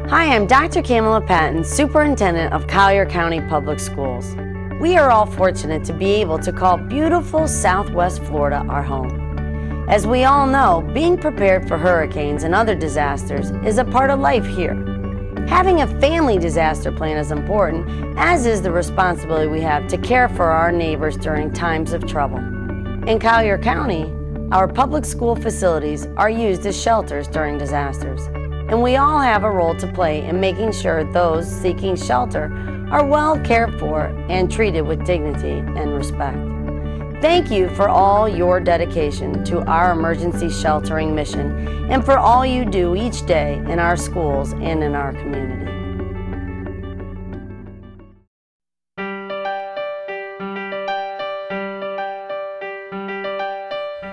Hi, I'm Dr. Kamala Patton, Superintendent of Collier County Public Schools. We are all fortunate to be able to call beautiful Southwest Florida our home. As we all know, being prepared for hurricanes and other disasters is a part of life here. Having a family disaster plan is important, as is the responsibility we have to care for our neighbors during times of trouble. In Collier County, our public school facilities are used as shelters during disasters, and we all have a role to play in making sure those seeking shelter are well cared for and treated with dignity and respect. Thank you for all your dedication to our emergency sheltering mission and for all you do each day in our schools and in our community.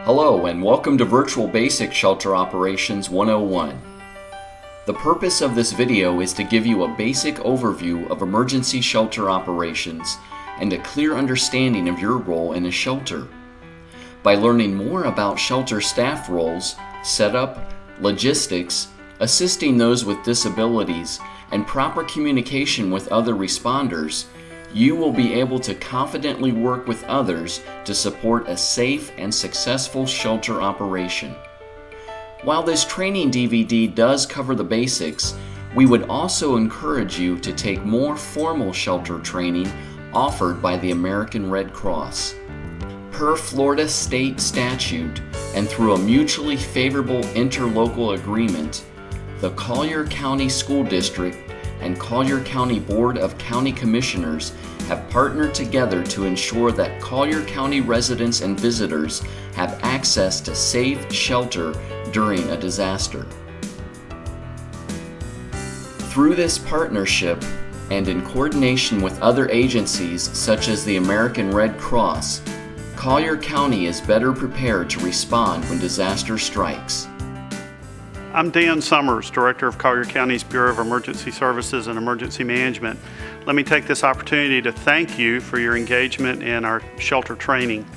Hello and welcome to Virtual Basic Shelter Operations 101. The purpose of this video is to give you a basic overview of emergency shelter operations and a clear understanding of your role in a shelter. By learning more about shelter staff roles, setup, logistics, assisting those with disabilities, and proper communication with other responders, you will be able to confidently work with others to support a safe and successful shelter operation. While this training DVD does cover the basics, we would also encourage you to take more formal shelter training offered by the American Red Cross. Per Florida state statute and through a mutually favorable interlocal agreement, the Collier County School District and Collier County Board of County Commissioners have partnered together to ensure that Collier County residents and visitors have access to safe shelter during a disaster. Through this partnership, and in coordination with other agencies such as the American Red Cross, Collier County is better prepared to respond when disaster strikes. I'm Dan Summers, Director of Collier County's Bureau of Emergency Services and Emergency Management. Let me take this opportunity to thank you for your engagement in our shelter training.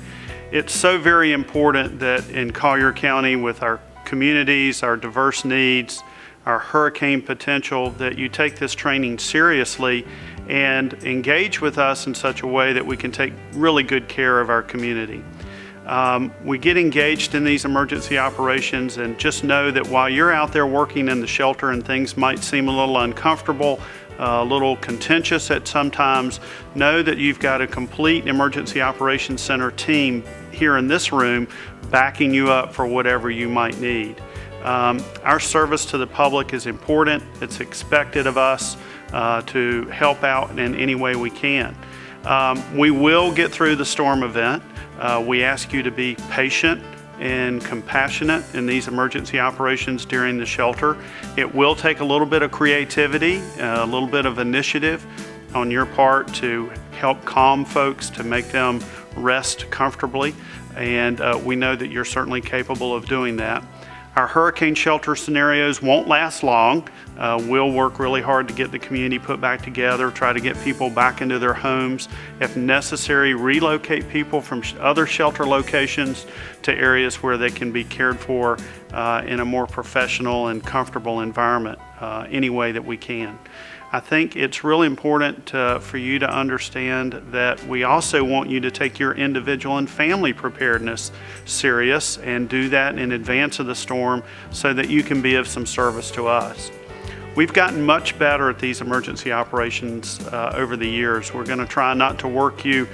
It's so very important that in Collier County, with our communities, our diverse needs, our hurricane potential, that you take this training seriously and engage with us in such a way that we can take really good care of our community. We get engaged in these emergency operations, and just know that while you're out there working in the shelter and things might seem a little uncomfortable, a little contentious at sometimes, know that you've got a complete Emergency Operations Center team here in this room backing you up for whatever you might need. Our service to the public is important. It's expected of us to help out in any way we can. We will get through the storm event. We ask you to be patient and compassionate in these emergency operations during the shelter. It will take a little bit of creativity, a little bit of initiative on your part to help calm folks, to make them rest comfortably, and we know that you're certainly capable of doing that. Our hurricane shelter scenarios won't last long. We'll work really hard to get the community put back together, try to get people back into their homes. If necessary, relocate people from other shelter locations to areas where they can be cared for in a more professional and comfortable environment any way that we can. I think it's really important for you to understand that we also want you to take your individual and family preparedness serious and do that in advance of the storm so that you can be of some service to us. We've gotten much better at these emergency operations over the years. We're going to try not to work you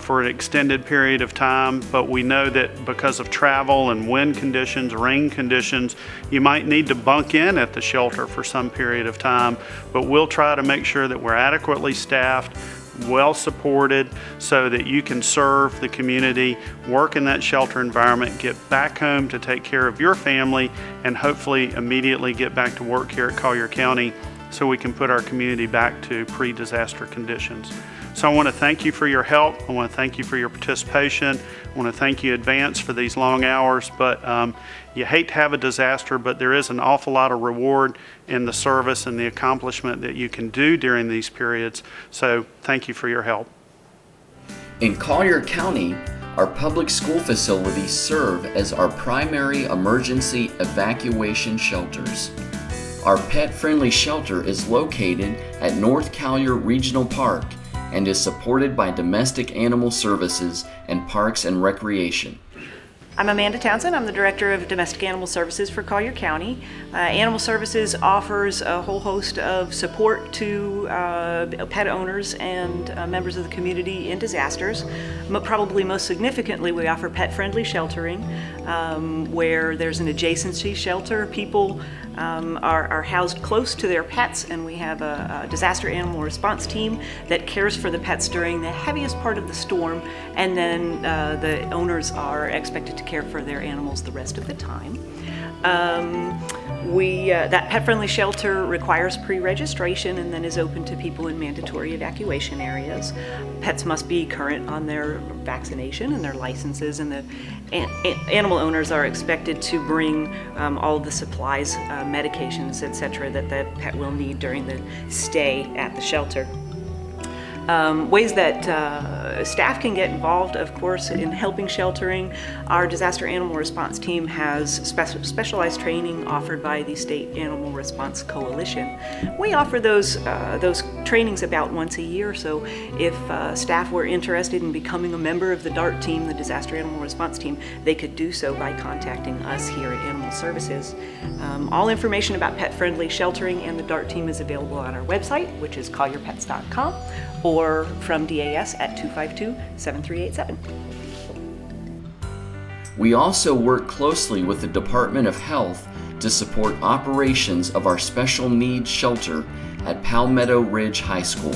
for an extended period of time, but we know that because of travel and wind conditions, rain conditions, you might need to bunk in at the shelter for some period of time, but we'll try to make sure that we're adequately staffed, well supported, so that you can serve the community, work in that shelter environment, get back home to take care of your family, and hopefully immediately get back to work here at Collier County so we can put our community back to pre-disaster conditions. So I want to thank you for your help. I want to thank you for your participation. I want to thank you in advance for these long hours, but you hate to have a disaster, but there is an awful lot of reward in the service and the accomplishment that you can do during these periods. So thank you for your help. In Collier County, our public school facilities serve as our primary emergency evacuation shelters. Our pet-friendly shelter is located at North Collier Regional Park and is supported by Domestic Animal Services and Parks and Recreation. I'm Amanda Townsend. I'm the Director of Domestic Animal Services for Collier County. Animal Services offers a whole host of support to pet owners and members of the community in disasters. Probably most significantly, we offer pet-friendly sheltering, where there's an adjacency shelter. People are housed close to their pets, and we have a disaster animal response team that cares for the pets during the heaviest part of the storm, and then the owners are expected to care for their animals the rest of the time. That pet-friendly shelter requires pre-registration and then is open to people in mandatory evacuation areas. Pets must be current on their vaccination and their licenses, and the animal owners are expected to bring all of the supplies, medications, etc. that the pet will need during the stay at the shelter. Ways that staff can get involved, of course, in helping sheltering. Our disaster animal response team has specialized training offered by the State Animal Response Coalition. We offer those trainings about once a year, so if staff were interested in becoming a member of the DART team, the Disaster Animal Response Team, they could do so by contacting us here at Animal Services. All information about pet-friendly sheltering and the DART team is available on our website, which is collierpets.com, or from DAS at 252-7387. We also work closely with the Department of Health to support operations of our special needs shelter at Palmetto Ridge High School.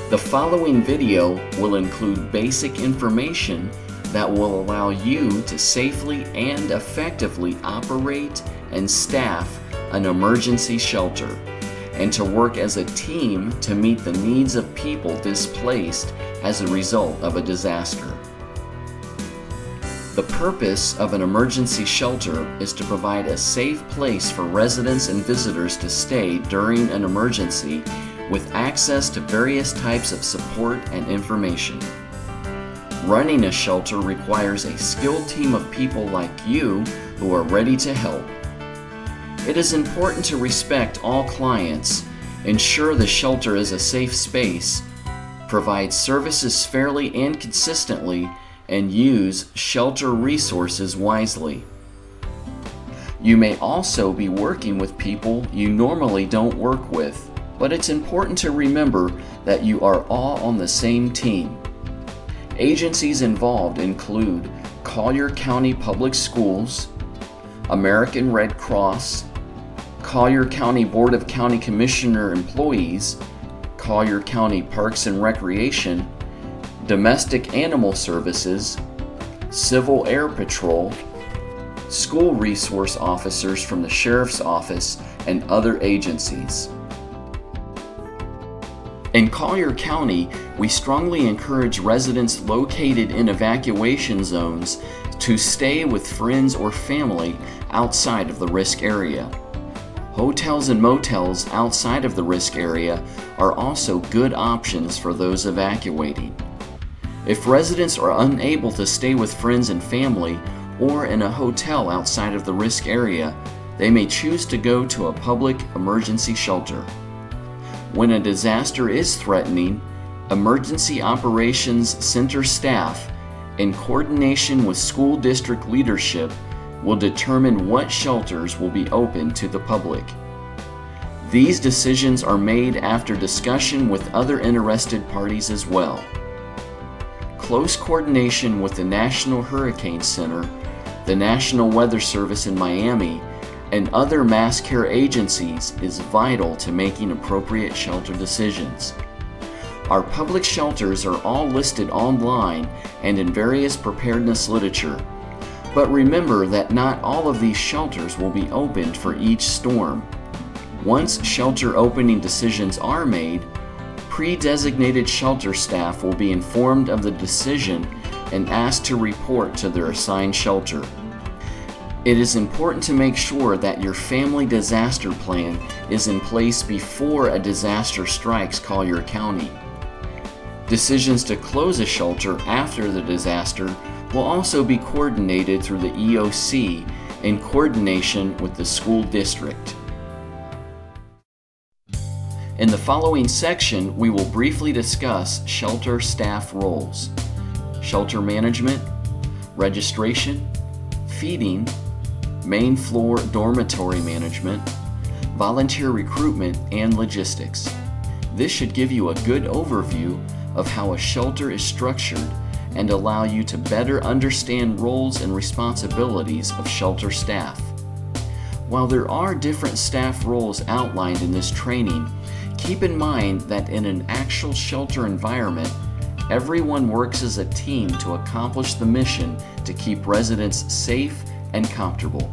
The following video will include basic information that will allow you to safely and effectively operate and staff an emergency shelter, and to work as a team to meet the needs of people displaced as a result of a disaster. The purpose of an emergency shelter is to provide a safe place for residents and visitors to stay during an emergency with access to various types of support and information. Running a shelter requires a skilled team of people like you who are ready to help. It is important to respect all clients, ensure the shelter is a safe space, provide services fairly and consistently, and use shelter resources wisely. You may also be working with people you normally don't work with, but it's important to remember that you are all on the same team. Agencies involved include Collier County Public Schools, American Red Cross, Collier County Board of County Commissioner Employees, Collier County Parks and Recreation, Domestic Animal Services, Civil Air Patrol, school resource officers from the Sheriff's Office, and other agencies. In Collier County, we strongly encourage residents located in evacuation zones to stay with friends or family outside of the risk area. Hotels and motels outside of the risk area are also good options for those evacuating. If residents are unable to stay with friends and family or in a hotel outside of the risk area, they may choose to go to a public emergency shelter. When a disaster is threatening, Emergency Operations Center staff, in coordination with school district leadership, will determine what shelters will be open to the public. These decisions are made after discussion with other interested parties as well. Close coordination with the National Hurricane Center, the National Weather Service in Miami, and other mass care agencies is vital to making appropriate shelter decisions. Our public shelters are all listed online and in various preparedness literature. But remember that not all of these shelters will be opened for each storm. Once shelter opening decisions are made, pre-designated shelter staff will be informed of the decision and asked to report to their assigned shelter. It is important to make sure that your family disaster plan is in place before a disaster strikes Collier County. Decisions to close a shelter after the disaster will also be coordinated through the EOC in coordination with the school district. In the following section, we will briefly discuss shelter staff roles: shelter management, registration, feeding, main floor dormitory management, volunteer recruitment, and logistics. This should give you a good overview of how a shelter is structured and allow you to better understand roles and responsibilities of shelter staff. While there are different staff roles outlined in this training, keep in mind that in an actual shelter environment, everyone works as a team to accomplish the mission to keep residents safe and comfortable.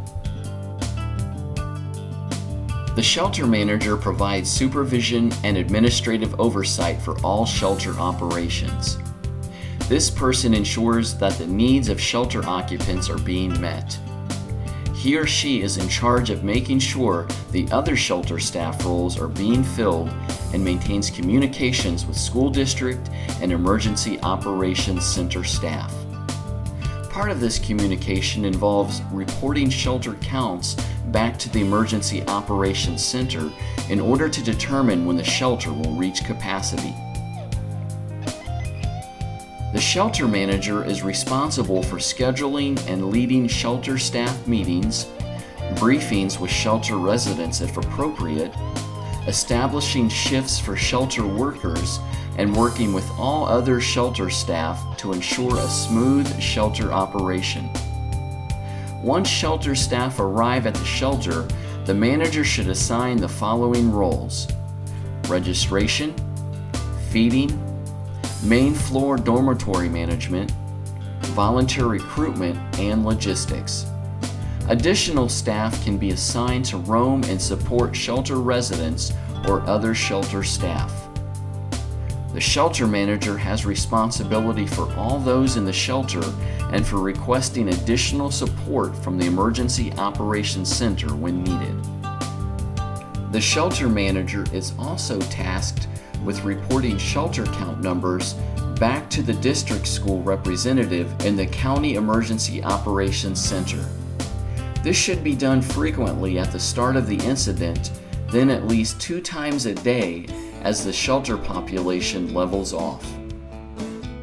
The shelter manager provides supervision and administrative oversight for all shelter operations. This person ensures that the needs of shelter occupants are being met. He or she is in charge of making sure the other shelter staff roles are being filled and maintains communications with school district and emergency operations center staff. Part of this communication involves reporting shelter counts back to the Emergency Operations Center in order to determine when the shelter will reach capacity. The shelter manager is responsible for scheduling and leading shelter staff meetings, briefings with shelter residents if appropriate, establishing shifts for shelter workers, and working with all other shelter staff to ensure a smooth shelter operation. Once shelter staff arrive at the shelter, the manager should assign the following roles: registration, feeding, main floor dormitory management, volunteer recruitment, and logistics. Additional staff can be assigned to roam and support shelter residents or other shelter staff. The shelter manager has responsibility for all those in the shelter and for requesting additional support from the Emergency Operations Center when needed. The shelter manager is also tasked with reporting shelter count numbers back to the district school representative in the County Emergency Operations Center. This should be done frequently at the start of the incident, then at least 2 times a day as the shelter population levels off.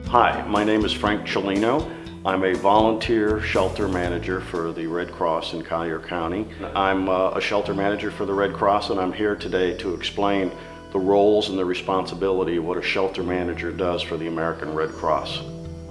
Hi, my name is Frank Cellino. I'm a volunteer shelter manager for the Red Cross in Collier County. I'm a shelter manager for the Red Cross, and I'm here today to explain the roles and the responsibility of what a shelter manager does for the American Red Cross.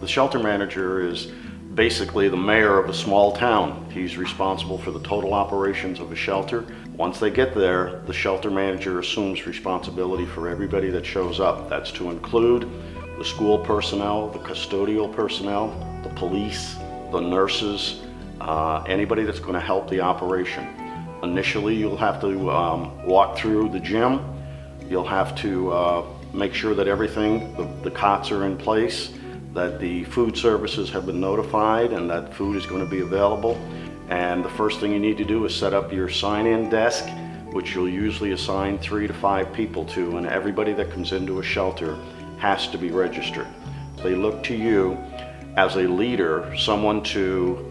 The shelter manager is basically the mayor of a small town. He's responsible for the total operations of a shelter. Once they get there, the shelter manager assumes responsibility for everybody that shows up. That's to include the school personnel, the custodial personnel, the police, the nurses, anybody that's going to help the operation. Initially, you'll have to walk through the gym. You'll have to make sure that everything, the cots are in place, that the food services have been notified and that food is going to be available. And the first thing you need to do is set up your sign-in desk, which you'll usually assign 3 to 5 people to, and everybody that comes into a shelter has to be registered. They look to you as a leader, someone to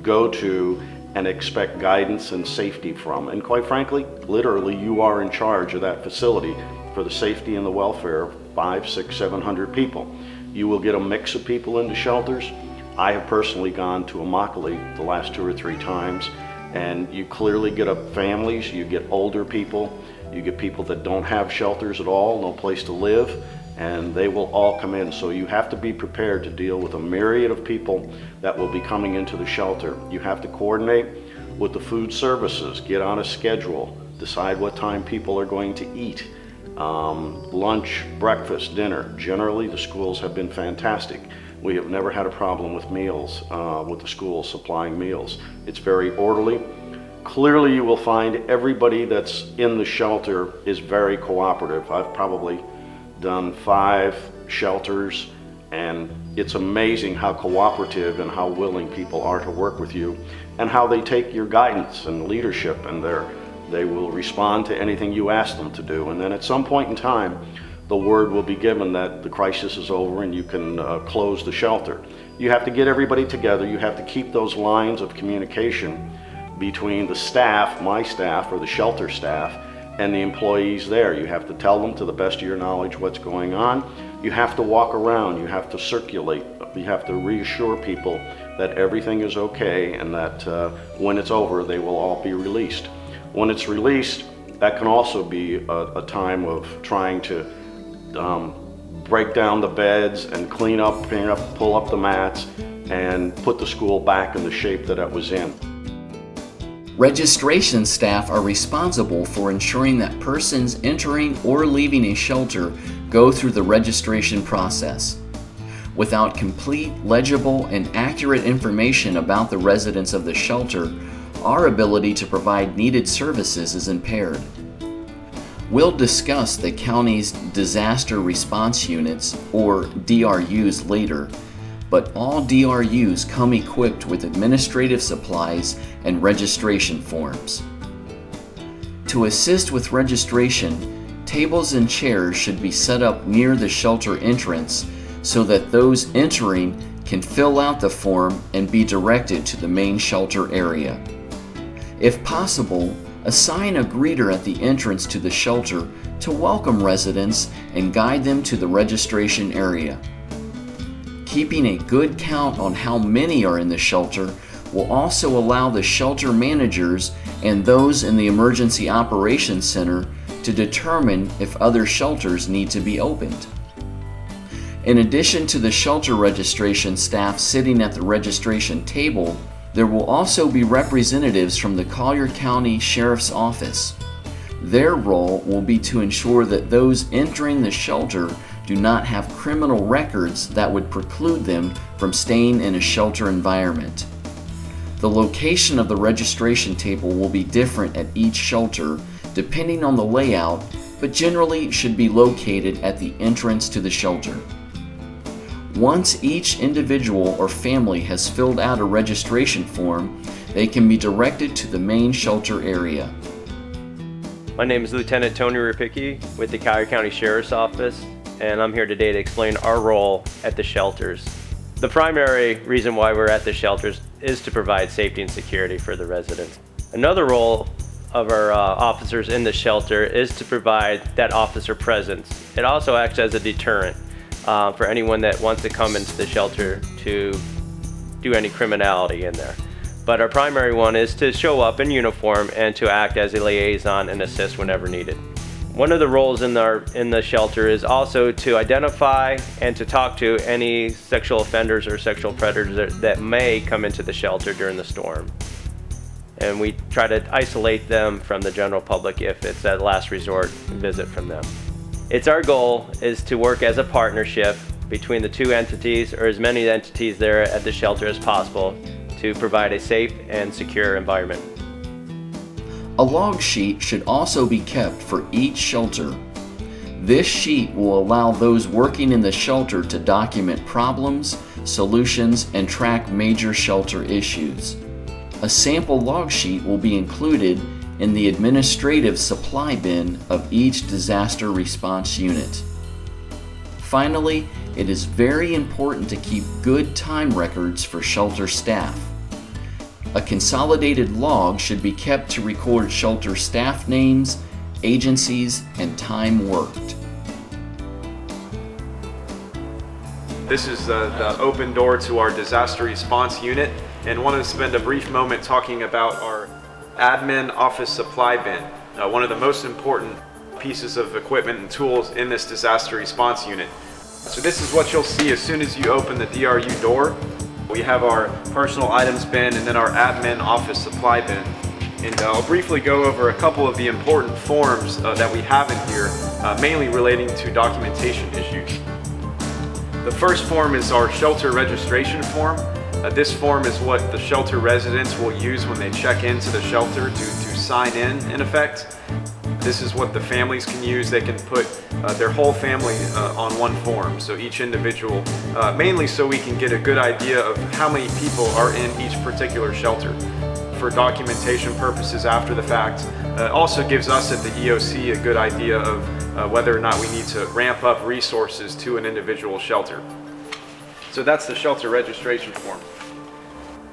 go to and expect guidance and safety from. And quite frankly, literally, you are in charge of that facility for the safety and the welfare of 500, 600, 700 people. You will get a mix of people into shelters. I have personally gone to Immokalee the last 2 or 3 times, and you clearly get families, you get older people, you get people that don't have shelters at all, no place to live, and they will all come in. So you have to be prepared to deal with a myriad of people that will be coming into the shelter. You have to coordinate with the food services, get on a schedule, decide what time people are going to eat. Lunch, breakfast, dinner. Generally, the schools have been fantastic. We have never had a problem with meals, with the schools supplying meals. It's very orderly. Clearly, you will find everybody that's in the shelter is very cooperative. I've probably done 5 shelters, and it's amazing how cooperative and how willing people are to work with you and how they take your guidance and leadership, and they will respond to anything you ask them to do. And then at some point in time, the word will be given that the crisis is over and you can close the shelter. You have to get everybody together. You have to keep those lines of communication between the staff, my staff, or the shelter staff, and the employees there. You have to tell them to the best of your knowledge what's going on. You have to walk around, you have to circulate, you have to reassure people that everything is okay and that when it's over they will all be released. When it's released, that can also be a time of trying to break down the beds and clean up, pull up the mats, and put the school back in the shape that it was in. Registration staff are responsible for ensuring that persons entering or leaving a shelter go through the registration process. Without complete, legible, and accurate information about the residents of the shelter, our ability to provide needed services is impaired. We'll discuss the county's disaster response units, or DRUs, later, but all DRUs come equipped with administrative supplies and registration forms. To assist with registration, tables and chairs should be set up near the shelter entrance so that those entering can fill out the form and be directed to the main shelter area. If possible, assign a greeter at the entrance to the shelter to welcome residents and guide them to the registration area. Keeping a good count on how many are in the shelter will also allow the shelter managers and those in the Emergency Operations Center to determine if other shelters need to be opened. In addition to the shelter registration staff sitting at the registration table, there will also be representatives from the Collier County Sheriff's Office. Their role will be to ensure that those entering the shelter do not have criminal records that would preclude them from staying in a shelter environment. The location of the registration table will be different at each shelter depending on the layout, but generally should be located at the entrance to the shelter. Once each individual or family has filled out a registration form, they can be directed to the main shelter area. My name is Lieutenant Tony Rapicki with the Collier County Sheriff's Office, and I'm here today to explain our role at the shelters. The primary reason why we're at the shelters is to provide safety and security for the residents. Another role of our officers in the shelter is to provide that officer presence. It also acts as a deterrent for anyone that wants to come into the shelter to do any criminality in there. But our primary one is to show up in uniform and to act as a liaison and assist whenever needed. One of the roles in the shelter is also to identify and to talk to any sexual offenders or sexual predators that may come into the shelter during the storm. And we try to isolate them from the general public if it's a last resort visit from them. It's our goal is to work as a partnership between the two entities, or as many entities there at the shelter as possible, to provide a safe and secure environment. A log sheet should also be kept for each shelter. This sheet will allow those working in the shelter to document problems, solutions, and track major shelter issues. A sample log sheet will be included in the administrative supply bin of each disaster response unit. Finally, it is very important to keep good time records for shelter staff. A consolidated log should be kept to record shelter staff names, agencies, and time worked. This is the open door to our disaster response unit, and wanted to spend a brief moment talking about our admin office supply bin, one of the most important pieces of equipment and tools in this disaster response unit. So this is what you'll see as soon as you open the DRU door. We have our personal items bin and then our admin office supply bin. And I'll briefly go over a couple of the important forms that we have in here, mainly relating to documentation issues. The first form is our shelter registration form. This form is what the shelter residents will use when they check into the shelter to sign in effect. This is what the families can use. They can put their whole family on one form, so each individual, mainly so we can get a good idea of how many people are in each particular shelter. For documentation purposes after the fact, also gives us at the EOC a good idea of whether or not we need to ramp up resources to an individual shelter. So that's the shelter registration form.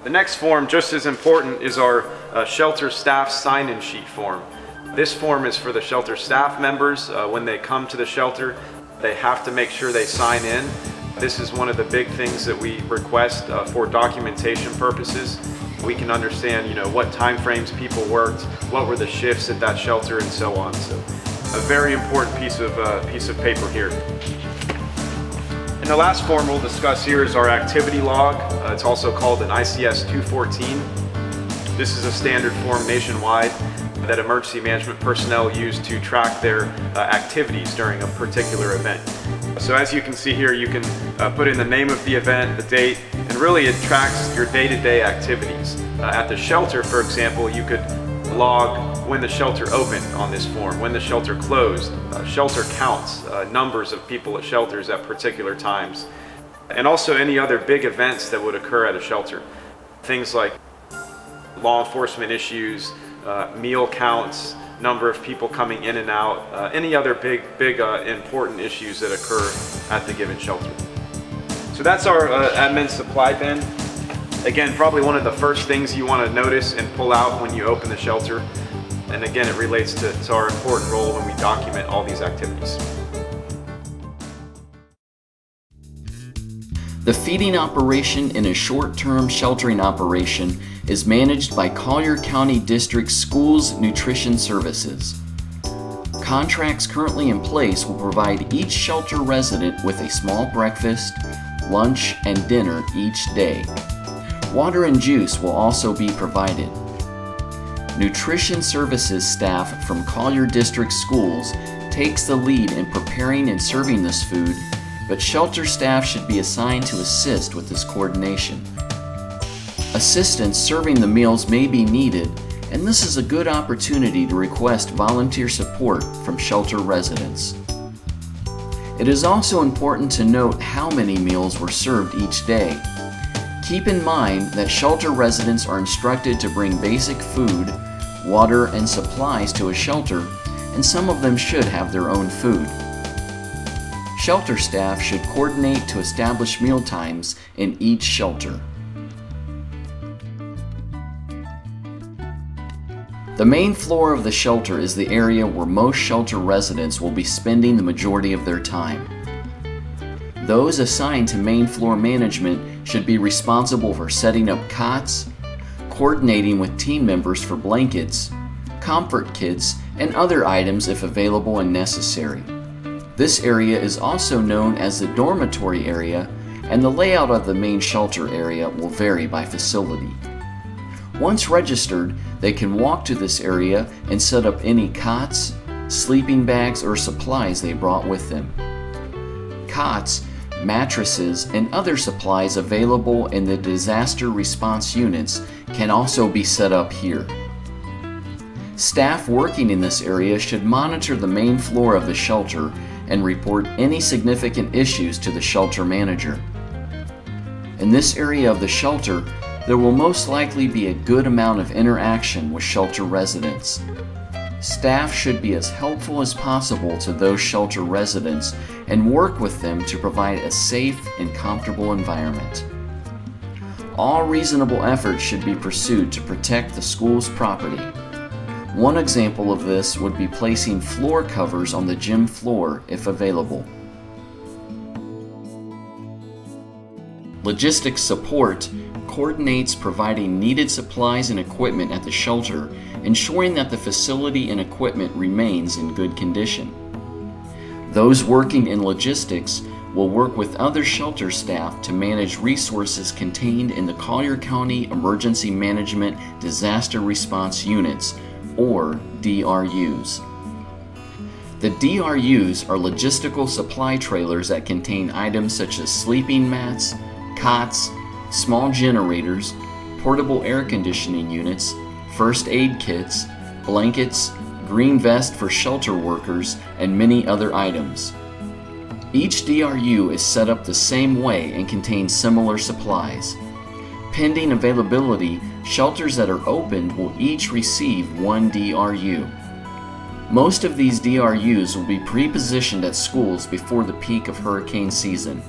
The next form, just as important, is our shelter staff sign-in sheet form. This form is for the shelter staff members. When they come to the shelter, they have to make sure they sign in. This is one of the big things that we request for documentation purposes. We can understand, what time frames people worked, what were the shifts at that shelter, and so on. So, a very important piece of paper here. And the last form we'll discuss here is our activity log. It's also called an ICS 214. This is a standard form nationwide that emergency management personnel use to track their activities during a particular event. So as you can see here, you can put in the name of the event, the date, and really it tracks your day-to-day activities. At the shelter, for example, you could log when the shelter opened on this form, when the shelter closed, shelter counts, numbers of people at shelters at particular times, and also any other big events that would occur at a shelter. Things like law enforcement issues, meal counts, number of people coming in and out, any other big important issues that occur at the given shelter. So that's our admin supply bin. Again, probably one of the first things you want to notice and pull out when you open the shelter. And again, it relates to our important role when we document all these activities. The feeding operation in a short-term sheltering operation is managed by Collier County District Schools Nutrition Services. Contracts currently in place will provide each shelter resident with a small breakfast, lunch, and dinner each day. Water and juice will also be provided. Nutrition Services staff from Collier District Schools takes the lead in preparing and serving this food, but shelter staff should be assigned to assist with this coordination. Assistance serving the meals may be needed, and this is a good opportunity to request volunteer support from shelter residents. It is also important to note how many meals were served each day. Keep in mind that shelter residents are instructed to bring basic food, water, and supplies to a shelter, and some of them should have their own food. Shelter staff should coordinate to establish meal times in each shelter. The main floor of the shelter is the area where most shelter residents will be spending the majority of their time. Those assigned to main floor management should be responsible for setting up cots, coordinating with team members for blankets, comfort kits, and other items if available and necessary. This area is also known as the dormitory area, and the layout of the main shelter area will vary by facility. Once registered, they can walk to this area and set up any cots, sleeping bags, or supplies they brought with them. Cots, mattresses, and other supplies available in the disaster response units can also be set up here. Staff working in this area should monitor the main floor of the shelter and report any significant issues to the shelter manager. In this area of the shelter, there will most likely be a good amount of interaction with shelter residents. Staff should be as helpful as possible to those shelter residents and work with them to provide a safe and comfortable environment. All reasonable efforts should be pursued to protect the school's property. One example of this would be placing floor covers on the gym floor if available. Logistics support coordinates providing needed supplies and equipment at the shelter, ensuring that the facility and equipment remains in good condition. Those working in logistics will work with other shelter staff to manage resources contained in the Collier County Emergency Management Disaster Response Units, or DRUs. The DRUs are logistical supply trailers that contain items such as sleeping mats, cots, small generators, portable air conditioning units, first aid kits, blankets, green vest for shelter workers, and many other items. Each DRU is set up the same way and contains similar supplies. Pending availability, shelters that are opened will each receive one DRU. Most of these DRUs will be pre-positioned at schools before the peak of hurricane season.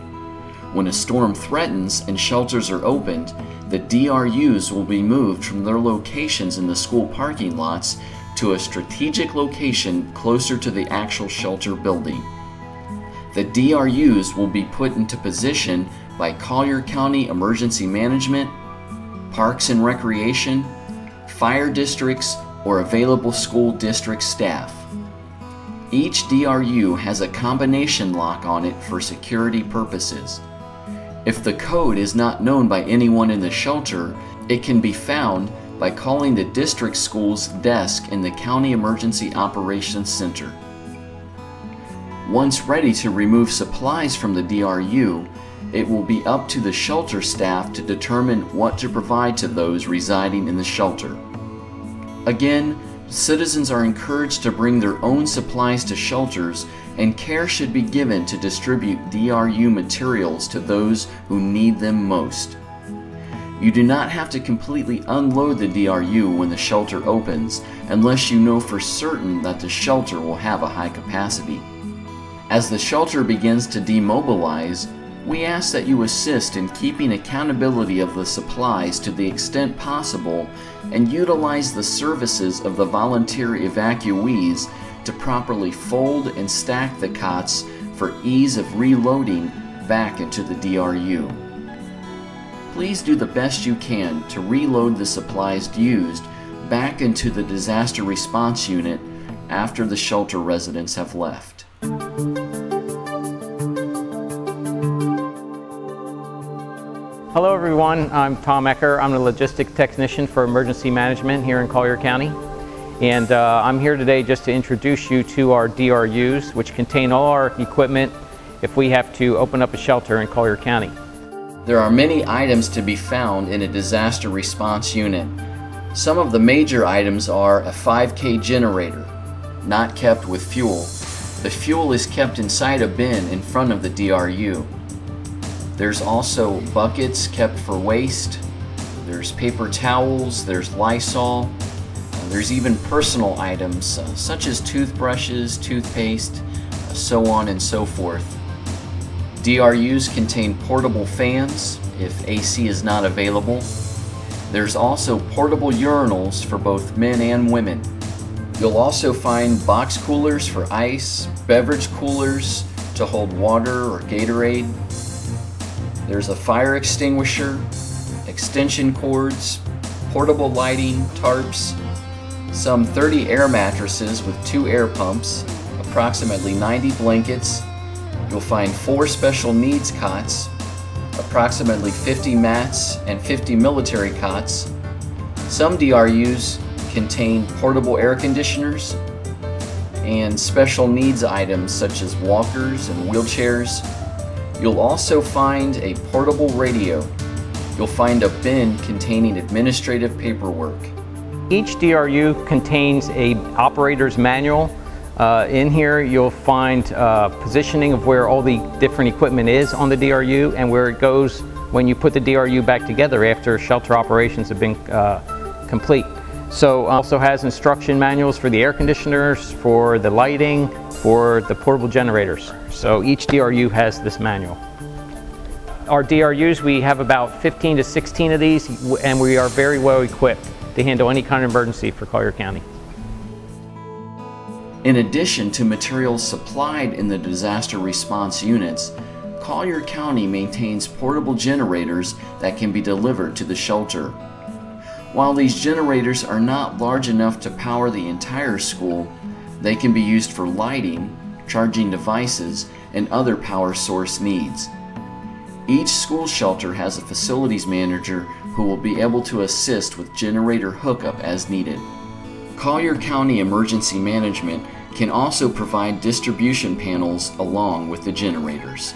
When a storm threatens and shelters are opened, the DRUs will be moved from their locations in the school parking lots to a strategic location closer to the actual shelter building. The DRUs will be put into position by Collier County Emergency Management, Parks and Recreation, fire districts, or available school district staff. Each DRU has a combination lock on it for security purposes. If the code is not known by anyone in the shelter, it can be found by calling the district school's desk in the County Emergency Operations Center. Once ready to remove supplies from the DRU, it will be up to the shelter staff to determine what to provide to those residing in the shelter. Again, citizens are encouraged to bring their own supplies to shelters, and care should be given to distribute DRU materials to those who need them most. You do not have to completely unload the DRU when the shelter opens, unless you know for certain that the shelter will have a high capacity. As the shelter begins to demobilize, we ask that you assist in keeping accountability of the supplies to the extent possible and utilize the services of the volunteer evacuees to properly fold and stack the cots for ease of reloading back into the DRU. Please do the best you can to reload the supplies used back into the disaster response unit after the shelter residents have left. Hello everyone, I'm Tom Ecker. I'm the logistic technician for emergency management here in Collier County. And I'm here today just to introduce you to our DRUs, which contain all our equipment if we have to open up a shelter in Collier County. There are many items to be found in a disaster response unit. Some of the major items are a 5K generator, not kept with fuel. The fuel is kept inside a bin in front of the DRU. There's also buckets kept for waste, there's paper towels, there's Lysol, there's even personal items such as toothbrushes, toothpaste, so on and so forth. DRUs contain portable fans if AC is not available. There's also portable urinals for both men and women. You'll also find box coolers for ice, beverage coolers to hold water or Gatorade. There's a fire extinguisher, extension cords, portable lighting, tarps, some 30 air mattresses with 2 air pumps, approximately 90 blankets. You'll find 4 special needs cots, approximately 50 mats, and 50 military cots. Some DRUs contain portable air conditioners and special needs items such as walkers and wheelchairs. You'll also find a portable radio. You'll find a bin containing administrative paperwork. Each DRU contains an operator's manual. In here you'll find positioning of where all the different equipment is on the DRU and where it goes when you put the DRU back together after shelter operations have been complete. So also has instruction manuals for the air conditioners, for the lighting, for the portable generators. So each DRU has this manual. Our DRUs, we have about 15 to 16 of these, and we are very well equipped to handle any kind of emergency for Collier County. In addition to materials supplied in the disaster response units, Collier County maintains portable generators that can be delivered to the shelter. While these generators are not large enough to power the entire school, they can be used for lighting, charging devices, and other power source needs. Each school shelter has a facilities manager who will be able to assist with generator hookup as needed. Collier County Emergency Management can also provide distribution panels along with the generators.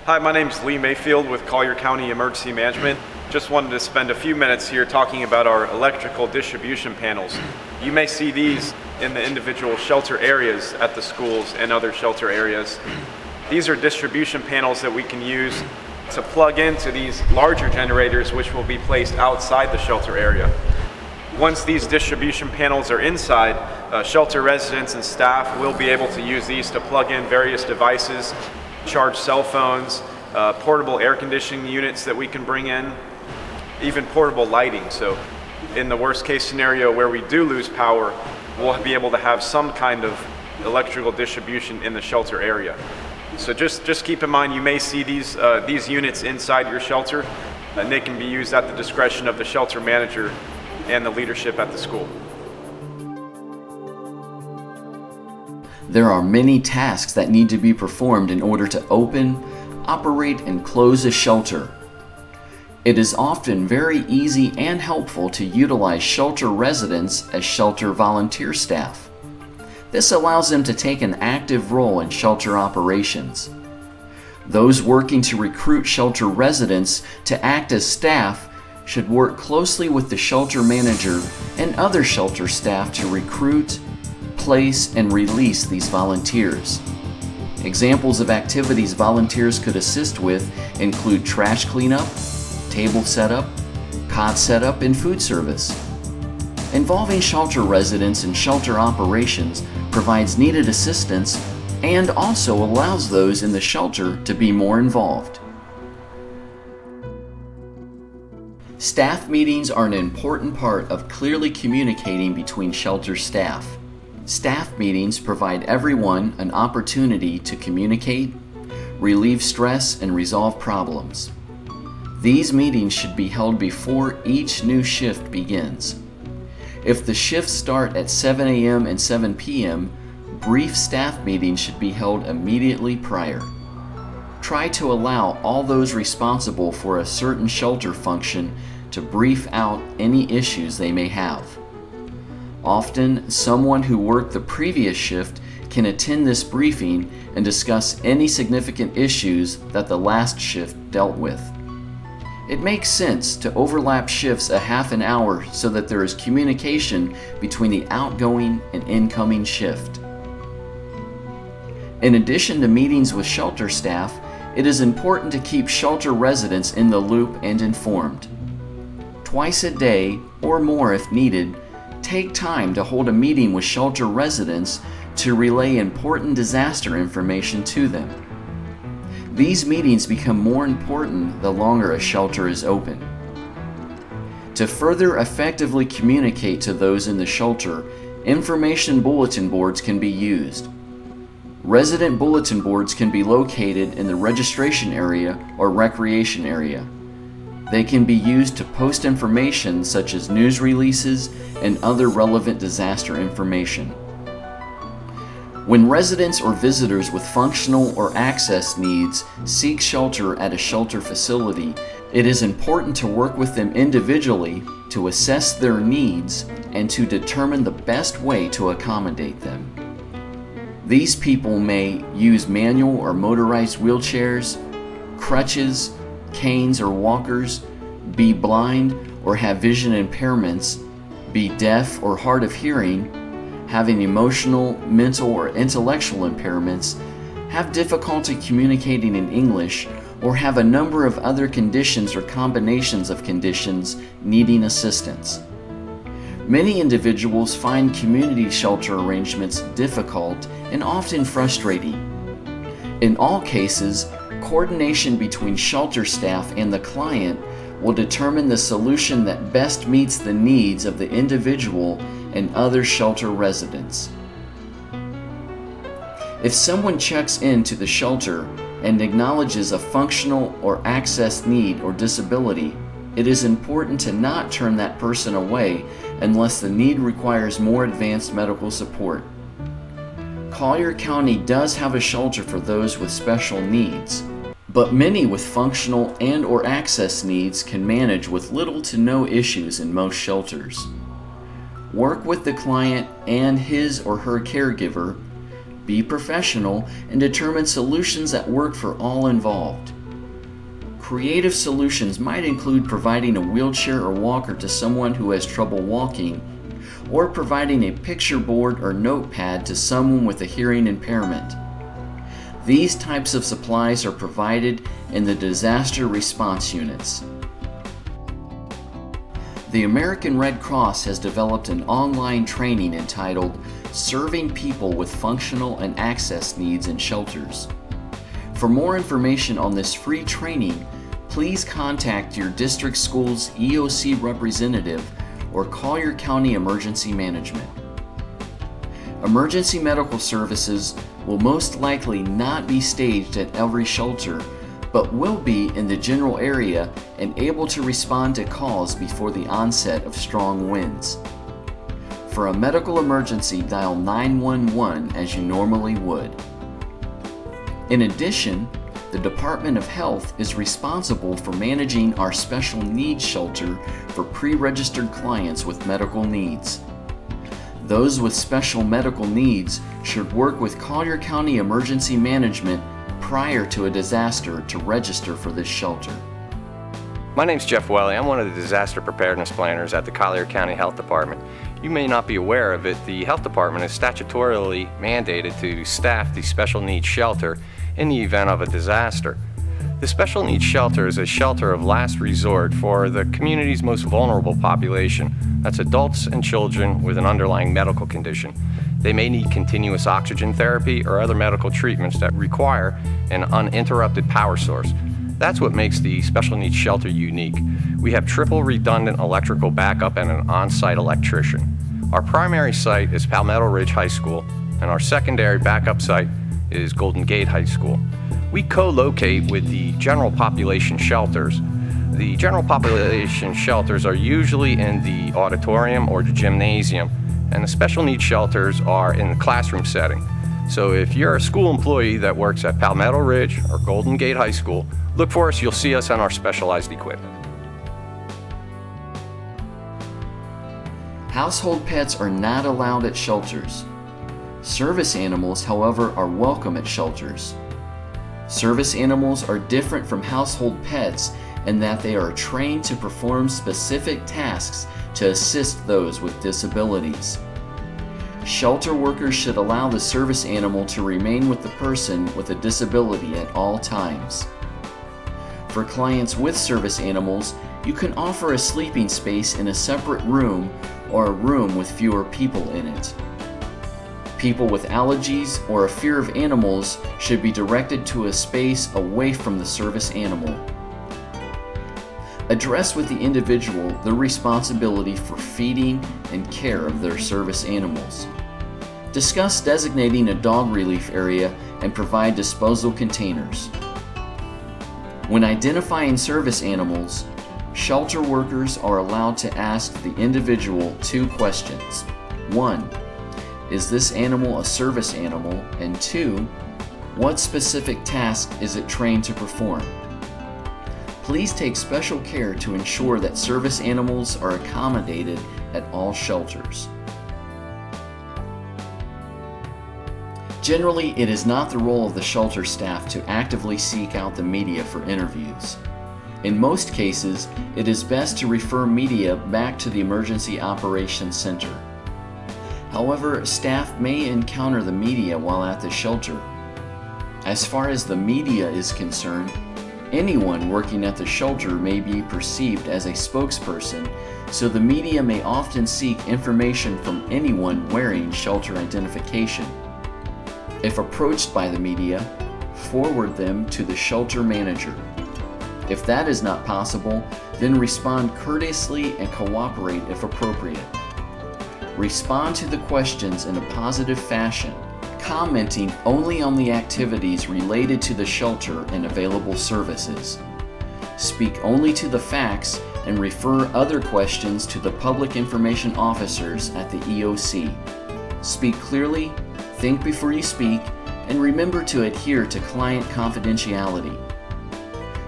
Hi, my name is LeeMayfield with Collier County Emergency Management. Just wanted to spend a few minutes here talking about our electrical distribution panels. You may see these in the individual shelter areas at the schools and other shelter areas. These are distribution panels that we can use to plug into these larger generators, which will be placed outside the shelter area. Once these distribution panels are inside, shelter residents and staff will be able to use these to plug in various devices, charge cell phones, portable air conditioning units that we can bring in, even portable lighting. So In the worst case scenario where we do lose power, we'll be able to have some kind of electrical distribution in the shelter area. So just keep in mind, you may see these units inside your shelter, and they can be used at the discretion of the shelter manager and the leadership at the school. There are many tasks that need to be performed in order to open, operate, and close a shelter. It is often very easy and helpful to utilize shelter residents as shelter volunteer staff. This allows them to take an active role in shelter operations. Those working to recruit shelter residents to act as staff should work closely with the shelter manager and other shelter staff to recruit, place, and release these volunteers. Examples of activities volunteers could assist with include trash cleanup, table setup, cot setup, and food service. Involving shelter residents in shelter operations provides needed assistance and also allows those in the shelter to be more involved. Staff meetings are an important part of clearly communicating between shelter staff. Staff meetings provide everyone an opportunity to communicate, relieve stress, and resolve problems. These meetings should be held before each new shift begins. If the shifts start at 7 a.m. and 7 p.m., brief staff meetings should be held immediately prior. Try to allow all those responsible for a certain shelter function to brief out any issues they may have. Often, someone who worked the previous shift can attend this briefing and discuss any significant issues that the last shift dealt with. It makes sense to overlap shifts a half an hour so that there is communication between the outgoing and incoming shift. In addition to meetings with shelter staff, it is important to keep shelter residents in the loop and informed. Twice a day, or more if needed, take time to hold a meeting with shelter residents to relay important disaster information to them. These meetings become more important the longer a shelter is open. To further effectively communicate to those in the shelter, information bulletin boards can be used. Resident bulletin boards can be located in the registration area or recreation area. They can be used to post information such as news releases and other relevant disaster information. When residents or visitors with functional or access needs seek shelter at a shelter facility, it is important to work with them individually to assess their needs and to determine the best way to accommodate them. These people may use manual or motorized wheelchairs, crutches, canes or walkers, be blind or have vision impairments, be deaf or hard of hearing, having emotional, mental, or intellectual impairments, have difficulty communicating in English, or have a number of other conditions or combinations of conditions needing assistance. Many individuals find community shelter arrangements difficult and often frustrating. In all cases, coordination between shelter staff and the client will determine the solution that best meets the needs of the individual and other shelter residents. If someone checks into the shelter and acknowledges a functional or access need or disability, it is important to not turn that person away unless the need requires more advanced medical support. Collier County does have a shelter for those with special needs, but many with functional and/or access needs can manage with little to no issues in most shelters. Work with the client and his or her caregiver, be professional, and determine solutions that work for all involved. Creative solutions might include providing a wheelchair or walker to someone who has trouble walking, or providing a picture board or notepad to someone with a hearing impairment. These types of supplies are provided in the disaster response units. The American Red Cross has developed an online training entitled Serving People with Functional and Access Needs in Shelters. For more information on this free training, please contact your district school's EOC representative or Collier County Emergency Management. Emergency medical services will most likely not be staged at every shelter, but will be in the general area and able to respond to calls before the onset of strong winds. For a medical emergency, dial 911 as you normally would. In addition, the Department of Health is responsible for managing our special needs shelter for pre-registered clients with medical needs. Those with special medical needs should work with Collier County Emergency Management prior to a disaster to register for this shelter. My name's Jeff Welly. I'm one of the disaster preparedness planners at the Collier County Health Department. You may not be aware of it, the Health Department is statutorily mandated to staff the special needs shelter in the event of a disaster. The special needs shelter is a shelter of last resort for the community's most vulnerable population. That's adults and children with an underlying medical condition. They may need continuous oxygen therapy or other medical treatments that require an uninterrupted power source. That's what makes the special needs shelter unique. We have triple redundant electrical backup and an on-site electrician. Our primary site is Palmetto Ridge High School, and our secondary backup site is Golden Gate High School. We co-locate with the general population shelters. The general population shelters are usually in the auditorium or the gymnasium, and the special needs shelters are in the classroom setting. So if you're a school employee that works at Palmetto Ridge or Golden Gate High School, look for us, you'll see us on our specialized equipment. Household pets are not allowed at shelters. Service animals, however, are welcome at shelters. Service animals are different from household pets in that they are trained to perform specific tasks to assist those with disabilities. Shelter workers should allow the service animal to remain with the person with a disability at all times. For clients with service animals, you can offer a sleeping space in a separate room or a room with fewer people in it. People with allergies or a fear of animals should be directed to a space away from the service animal. Address with the individual the responsibility for feeding and care of their service animals. Discuss designating a dog relief area and provide disposal containers. When identifying service animals, shelter workers are allowed to ask the individual 2 questions. 1. Is this animal a service animal? And 2. What specific task is it trained to perform? Please take special care to ensure that service animals are accommodated at all shelters. Generally, it is not the role of the shelter staff to actively seek out the media for interviews. In most cases, it is best to refer media back to the Emergency Operations Center. However, staff may encounter the media while at the shelter. As far as the media is concerned, anyone working at the shelter may be perceived as a spokesperson, so the media may often seek information from anyone wearing shelter identification. If approached by the media, forward them to the shelter manager. If that is not possible, then respond courteously and cooperate if appropriate. Respond to the questions in a positive fashion, commenting only on the activities related to the shelter and available services. Speak only to the facts and refer other questions to the public information officers at the EOC. Speak clearly, think before you speak, and remember to adhere to client confidentiality.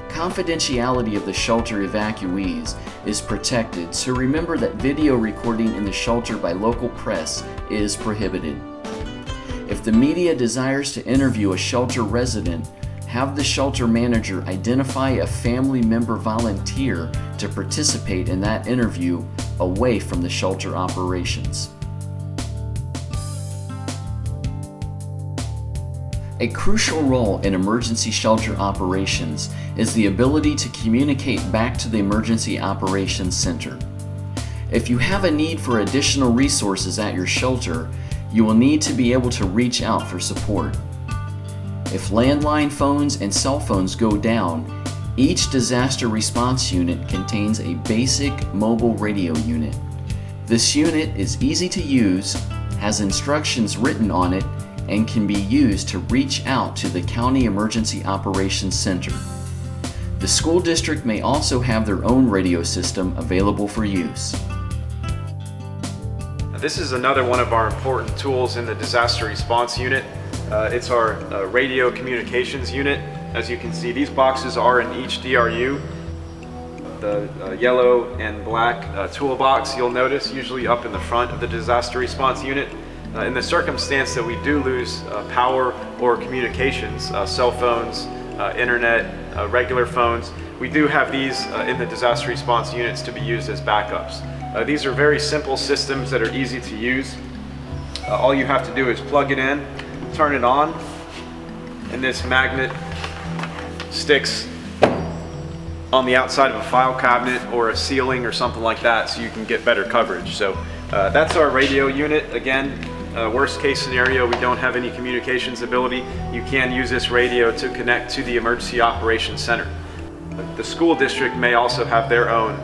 Confidentiality of the shelter evacuees is protected, so remember that video recording in the shelter by local press is prohibited. If the media desires to interview a shelter resident, have the shelter manager identify a family member volunteer to participate in that interview away from the shelter operations. A crucial role in emergency shelter operations is the ability to communicate back to the Emergency Operations Center. If you have a need for additional resources at your shelter, you will need to be able to reach out for support. If landline phones and cell phones go down, each disaster response unit contains a basic mobile radio unit. This unit is easy to use, has instructions written on it, and can be used to reach out to the County Emergency Operations Center. The school district may also have their own radio system available for use. This is another one of our important tools in the disaster response unit. It's our radio communications unit. As you can see, these boxes are in each DRU. The yellow and black toolbox, you'll notice, usually up in the front of the disaster response unit. In the circumstance that we do lose power or communications, cell phones, internet, regular phones, we do have these in the disaster response units to be used as backups. These are very simple systems that are easy to use. All you have to do is plug it in, turn it on, and this magnet sticks on the outside of a file cabinet or a ceiling or something like that so you can get better coverage. So that's our radio unit. Again, worst case scenario, we don't have any communications ability. You can use this radio to connect to the Emergency Operations Center. The school district may also have their own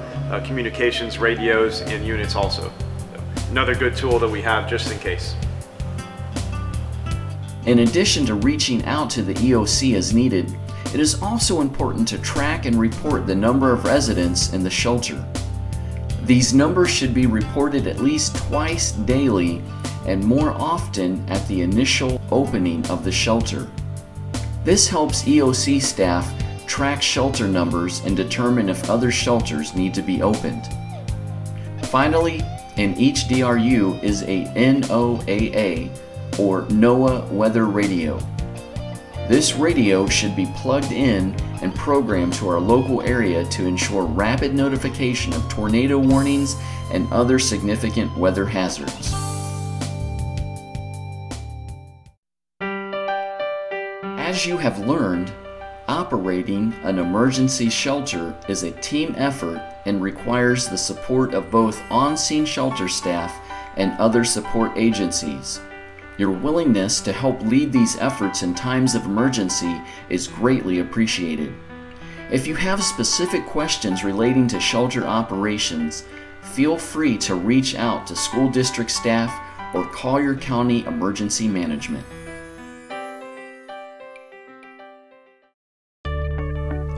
communications radios and units also. So, another good tool that we have just in case. In addition to reaching out to the EOC as needed, it is also important to track and report the number of residents in the shelter. These numbers should be reported at least twice daily and more often at the initial opening of the shelter. This helps EOC staff track shelter numbers and determine if other shelters need to be opened. Finally, in each DRU is a NOAA or NOAA weather radio. This radio should be plugged in and programmed to our local area to ensure rapid notification of tornado warnings and other significant weather hazards. As you have learned, operating an emergency shelter is a team effort and requires the support of both on-scene shelter staff and other support agencies. Your willingness to help lead these efforts in times of emergency is greatly appreciated. If you have specific questions relating to shelter operations, feel free to reach out to school district staff or Collier County Emergency Management.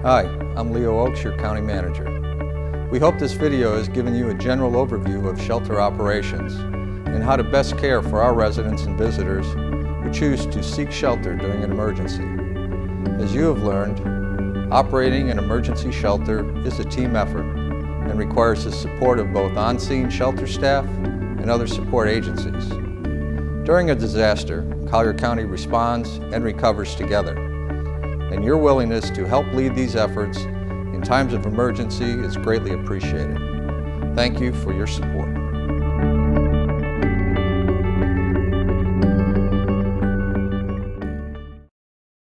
Hi, I'm Leo Oakes, your County Manager. We hope this video has given you a general overview of shelter operations and how to best care for our residents and visitors who choose to seek shelter during an emergency. As you have learned, operating an emergency shelter is a team effort and requires the support of both on-scene shelter staff and other support agencies. During a disaster, Collier County responds and recovers together, and your willingness to help lead these efforts in times of emergency is greatly appreciated. Thank you for your support.